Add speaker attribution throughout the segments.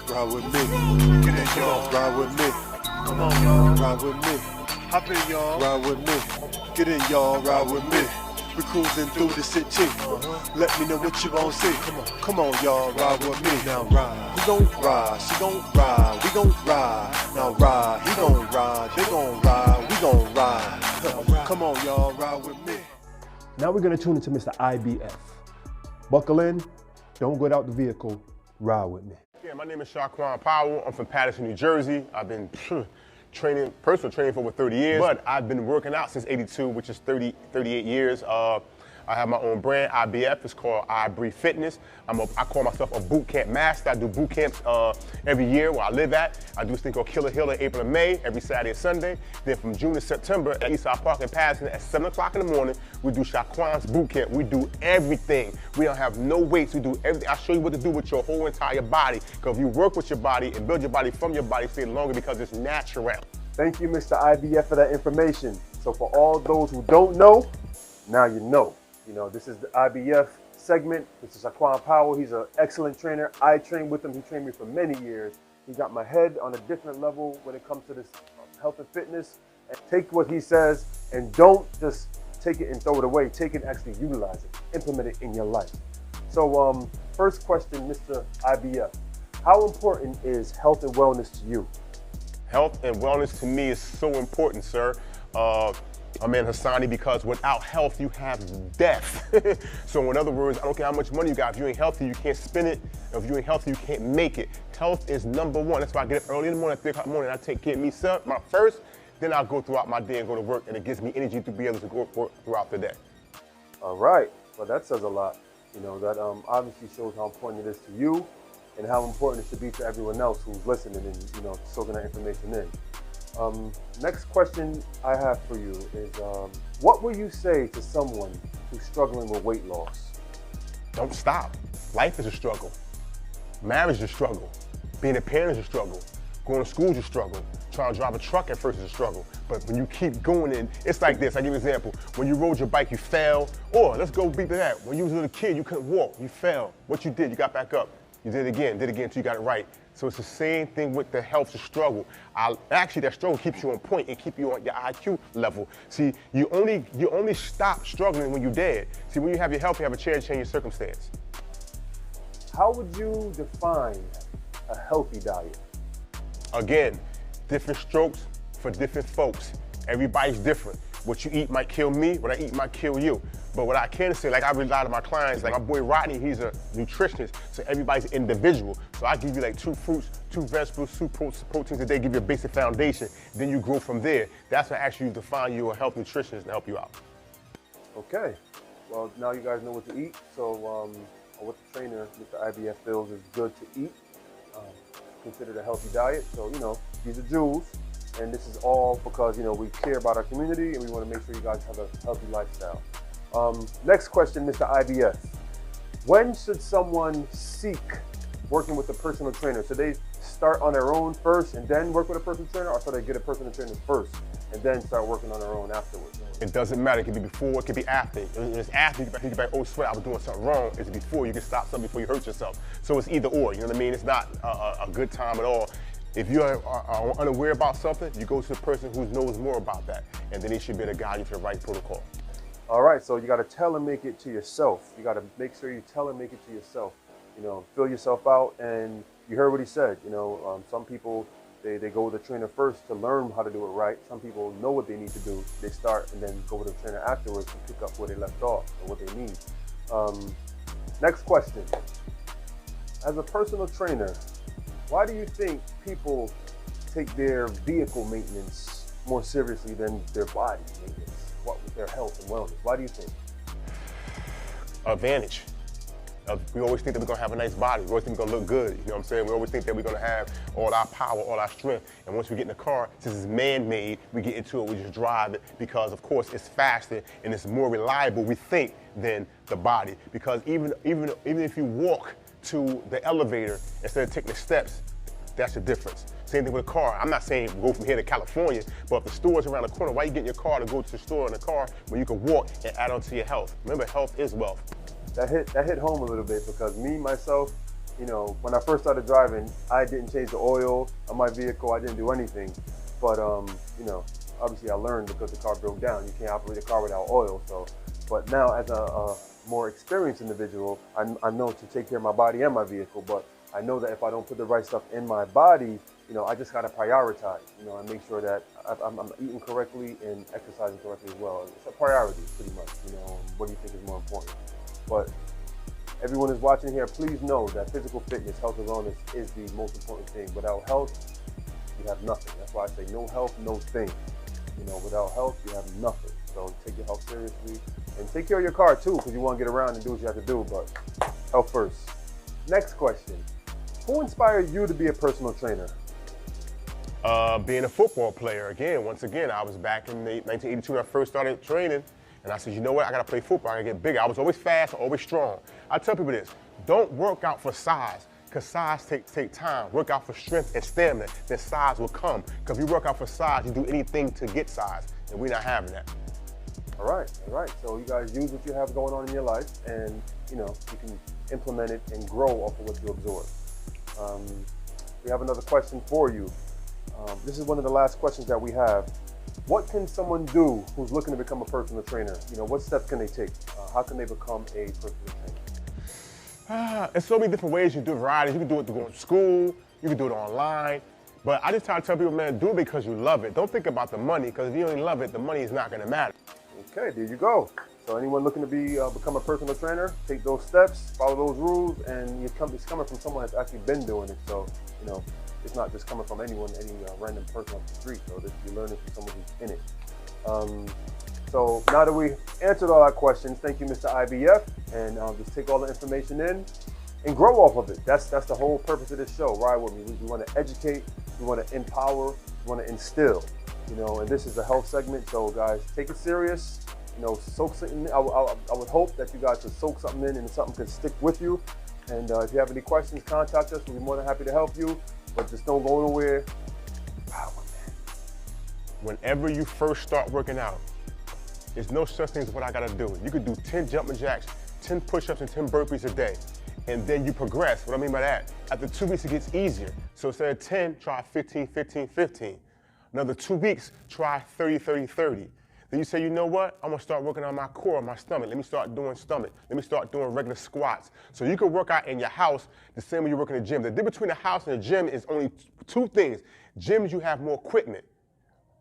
Speaker 1: Ride with me.
Speaker 2: Get in, y'all.
Speaker 1: Ride with me.
Speaker 2: Come on, y'all.
Speaker 1: Ride with me.
Speaker 2: Hop in, y'all.
Speaker 1: Ride with me. Get in, y'all. Ride with me. We cruising through the city. Let me know what you gon' see. Come on, y'all. Ride with me. Now ride. We gon' ride. She gon' ride. We gon' ride. Now ride. He gon' ride. They gon' ride. We gon' ride. Come on, y'all. Ride with me.
Speaker 3: Now we're gonna tune into Mr. IBF. Buckle in, don't get out the vehicle, ride with me.
Speaker 4: Yeah, my name is Shaquan Powell. I'm from Paterson, New Jersey. I've been personal training for over 30 years, but I've been working out since '82, which is 38 years. I have my own brand, IBF. It's called I Breathe Fitness. I call myself a Bootcamp Master. I do boot camps every year where I live at. I do this thing called Killer Hill in April and May, every Saturday and Sunday. Then from June to September at Eastside Park in Paterson at 7 o'clock in the morning, we do Shaquan's Boot Camp. We do everything. We don't have no weights. We do everything. I'll show you what to do with your whole entire body. Because if you work with your body and build your body from your body, stay longer because it's natural.
Speaker 3: Thank you, Mr. IBF, for that information. So for all those who don't know, now you know. You know, this is the IBF segment. This is Shaquan Powell. He's an excellent trainer. I trained with him. He trained me for many years. He got my head on a different level when it comes to this health and fitness. And take what he says and don't just take it and throw it away. Take it and actually utilize it. Implement it in your life. So first question, Mr. IBF. How important is health and wellness to you?
Speaker 4: Health and wellness to me is so important, sir. I'm in Hassani because without health, you have death. So in other words, I don't care how much money you got. If you ain't healthy, you can't spend it. If you ain't healthy, you can't make it. Health is number one. That's why I get up early in the morning, at 3 o'clock in the morning. I take care of me first, then I'll go throughout my day and go to work, and it gives me energy to be able to go work throughout the day.
Speaker 3: All right. Well, that says a lot. You know, that obviously shows how important it is to you and how important it should be to everyone else who's listening and, you know, soaking that information in. Next question I have for you is, what will you say to someone who's struggling with weight loss?
Speaker 4: Don't stop. Life is a struggle. Marriage is a struggle. Being a parent is a struggle. Going to school is a struggle. Trying to drive a truck at first is a struggle. But when you keep going in, it's like this. I'll give you an example. When you rode your bike, you fell. Or let's go beat to that. When you was a little kid, you couldn't walk. You fell. What you did, you got back up. You did it again until you got it right. So it's the same thing with the health to struggle. Actually, that struggle keeps you on point and keep you on your IQ level. See, you only stop struggling when you're dead. See, when you have your health, you have a chance to change your circumstance.
Speaker 3: How would you define a healthy diet?
Speaker 4: Again, different strokes for different folks. Everybody's different. What you eat might kill me, what I eat might kill you. But what I can say, like I rely on my clients, like my boy Rodney, he's a nutritionist, so everybody's individual. So I give you like 2 fruits, 2 vegetables, 2 proteins a day, give you a basic foundation. Then you grow from there. That's what actually define you a health nutritionist and help you out.
Speaker 3: Okay. Well, now you guys know what to eat. So what the trainer, Mr. IBF, feels is good to eat, considered a healthy diet. So, you know, these are jewels. And this is all because, you know, we care about our community and we want to make sure you guys have a healthy lifestyle. Next question, Mr. IBF. When should someone seek working with a personal trainer? Should they start on their own first and then work with a personal trainer, or should they get a personal trainer first and then start working on their own afterwards?
Speaker 4: It doesn't matter. It could be before, it could be after. When it's after, you can be like, oh, sweat, I was doing something wrong. It's before, you can stop something before you hurt yourself. So it's either or, you know what I mean? It's not a good time at all. If you are unaware about something, you go to the person who knows more about that, and then they should be able to guide you to the right protocol.
Speaker 3: All right, so you got to tell and make it to yourself. You got to make sure you tell and make it to yourself. You know, fill yourself out, and you heard what he said. You know, some people, they go with the trainer first to learn how to do it right. Some people know what they need to do. They start and then go with the trainer afterwards and pick up where they left off or what they need. Next question. As a personal trainer, why do you think people take their vehicle maintenance more seriously than their body maintenance? What with their health and wellness? Why do you think?
Speaker 4: Advantage. We always think that we're gonna have a nice body. We always think we're gonna look good. You know what I'm saying? We always think that we're gonna have all our power, all our strength. And once we get in the car, since it's man-made, we get into it, we just drive it because of course it's faster and it's more reliable, we think, than the body. Because even if you walk to the elevator instead of taking the steps, that's the difference. Same thing with a car. I'm not saying go from here to California, but if the store's around the corner, why you get in your car to go to the store in the car when you can walk and add on to your health? Remember, health is wealth.
Speaker 3: That hit home a little bit because me, myself, you know, when I first started driving, I didn't change the oil on my vehicle. I didn't do anything. But, you know, obviously I learned because the car broke down. You can't operate a car without oil. So, but now as a more experienced individual, I know to take care of my body and my vehicle. But I know that if I don't put the right stuff in my body, you know, I just got to prioritize, you know, and make sure that I'm eating correctly and exercising correctly as well. It's a priority, pretty much, you know, what do you think is more important? But everyone is watching here, please know that physical fitness, health and wellness is the most important thing. Without health, you have nothing. That's why I say no health, no thing. You know, without health, you have nothing. So take your health seriously and take care of your car too, because you want to get around and do what you have to do, but health first. Next question. Who inspired you to be a personal trainer?
Speaker 4: Being a football player. Once again, I was back in 1982 when I first started training, and I said, you know what, I gotta play football, I gotta get bigger. I was always fast, always strong. I tell people this, don't work out for size, because size take time. Work out for strength and stamina, then size will come. Because if you work out for size, you do anything to get size, and we're not having that.
Speaker 3: All right. So you guys use what you have going on in your life, and you know, you can implement it and grow off of what you absorb. We have another question for you. This is one of the last questions that we have. What can someone do who's looking to become a personal trainer? You know, what steps can they take? How can they become a personal trainer?
Speaker 4: There's so many different ways you do varieties. You can do it through going to school, you can do it online. But I just try to tell people, man, do it because you love it. Don't think about the money, because if you don't love it, the money is not gonna matter.
Speaker 3: Okay, there you go. So anyone looking to become a personal trainer, take those steps, follow those rules, and it's coming from someone that's actually been doing it. So, you know, it's not just coming from anyone, any random person off the street. So you're learning from someone who's in it. So now that we answered all our questions, thank you, Mr. IBF, and just take all the information in and grow off of it. That's the whole purpose of this show. Ride with me. We want to educate, we want to empower, we want to instill. You know, and this is a health segment. So guys, take it serious. You know, soak something in. I would hope that you guys could soak something in and something could stick with you. And if you have any questions, contact us. We'll be more than happy to help you. But just don't go nowhere. Power, man.
Speaker 4: Whenever you first start working out, there's no such thing as what I gotta do. You could do 10 jumping jacks, 10 push-ups, and 10 burpees a day. And then you progress. What I mean by that, after 2 weeks, it gets easier. So instead of 10, try 15, 15, 15. Another 2 weeks, try 30, 30, 30. Then you say, you know what? I'm gonna start working on my core, my stomach. Let me start doing stomach. Let me start doing regular squats. So you can work out in your house the same way you work in the gym. The difference between the house and the gym is only two things. Gyms, you have more equipment,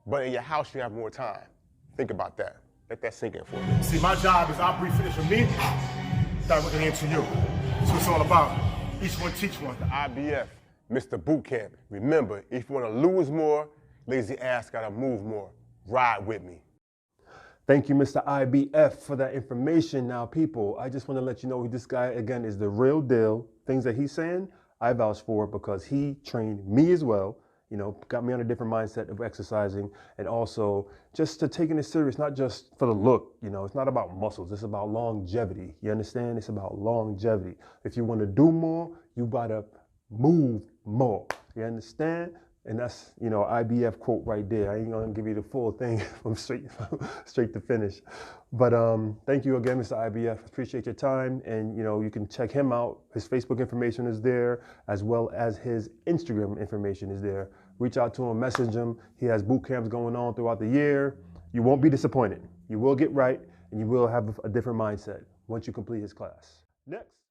Speaker 4: but in your house, you have more time. Think about that. Let that sink in for you.
Speaker 2: See, my job is I breathe finish for me, directly into you. That's what it's all about. Each one teach one.
Speaker 4: The IBF, Mr. Bootcamp. Remember, if you wanna lose more, lazy ass gotta move more. Ride with me.
Speaker 3: Thank you, Mr. IBF, for that information. Now, people, I just want to let you know this guy, again, is the real deal. Things that he's saying, I vouch for because he trained me as well. You know, got me on a different mindset of exercising and also just to taking it serious, not just for the look. You know, it's not about muscles. It's about longevity. You understand? It's about longevity. If you want to do more, you gotta move more. You understand? And that's, you know, IBF quote right there. I ain't gonna give you the full thing from straight to finish. But thank you again, Mr. IBF. Appreciate your time. And, you know, you can check him out. His Facebook information is there, as well as his Instagram information is there. Reach out to him, message him. He has boot camps going on throughout the year. You won't be disappointed. You will get right, and you will have a different mindset once you complete his class. Next.